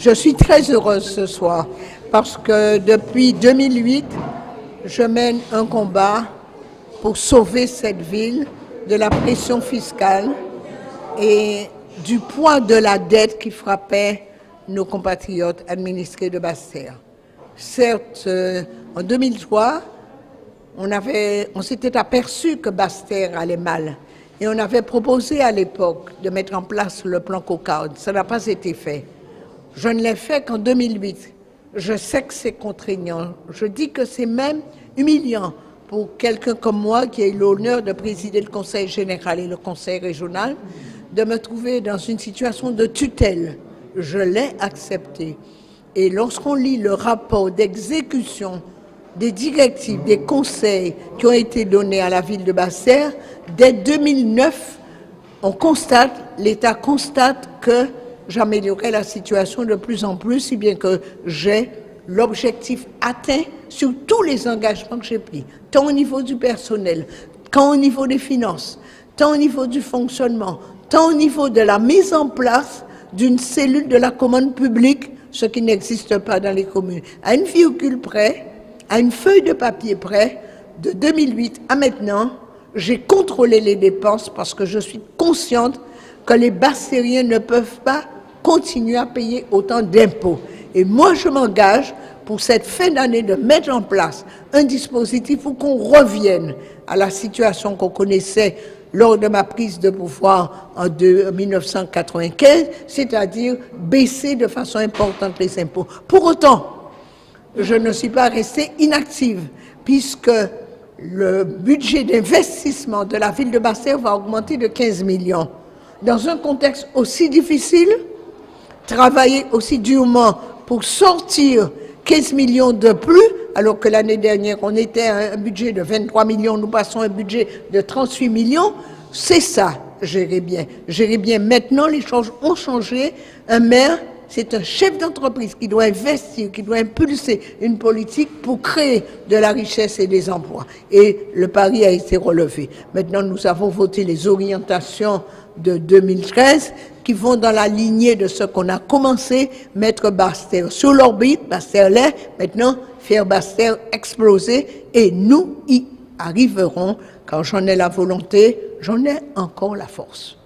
Je suis très heureuse ce soir parce que depuis 2008, je mène un combat pour sauver cette ville de la pression fiscale et du poids de la dette qui frappait nos compatriotes administrés de Basse-Terre. Certes, en 2003, on s'était aperçu que Basse-Terre allait mal et on avait proposé à l'époque de mettre en place le plan Cocarde. Ça n'a pas été fait. Je ne l'ai fait qu'en 2008. Je sais que c'est contraignant. Je dis que c'est même humiliant pour quelqu'un comme moi qui a eu l'honneur de présider le Conseil général et le Conseil régional, de me trouver dans une situation de tutelle. Je l'ai accepté. Et lorsqu'on lit le rapport d'exécution des directives, des conseils qui ont été donnés à la ville de Basse-Terre, dès 2009, l'État constate que j'améliorerai la situation de plus en plus, si bien que j'ai l'objectif atteint sur tous les engagements que j'ai pris, tant au niveau du personnel, tant au niveau des finances, tant au niveau du fonctionnement, tant au niveau de la mise en place d'une cellule de la commande publique, ce qui n'existe pas dans les communes. À une virgule près, à une feuille de papier près, de 2008 à maintenant, j'ai contrôlé les dépenses parce que je suis consciente que les Basse-Terriens ne peuvent pas continuer à payer autant d'impôts. Et moi, je m'engage pour cette fin d'année de mettre en place un dispositif pour qu'on revienne à la situation qu'on connaissait lors de ma prise de pouvoir en 1995, c'est-à-dire baisser de façon importante les impôts. Pour autant, je ne suis pas restée inactive, puisque le budget d'investissement de la ville de Basse-Terre va augmenter de 15 millions. Dans un contexte aussi difficile, travailler aussi durement pour sortir 15 millions de plus, alors que l'année dernière, on était à un budget de 23 millions, nous passons à un budget de 38 millions, c'est ça, gérer bien. Gérer bien. Maintenant, les choses ont changé. Un maire, c'est un chef d'entreprise qui doit investir, qui doit impulser une politique pour créer de la richesse et des emplois. Et le pari a été relevé. Maintenant, nous avons voté les orientations de 2013 qui vont dans la lignée de ce qu'on a commencé, mettre Basse-Terre sur l'orbite, Basse-Terre l'air, maintenant faire Basse-Terre exploser, et nous y arriverons. Quand j'en ai la volonté, j'en ai encore la force.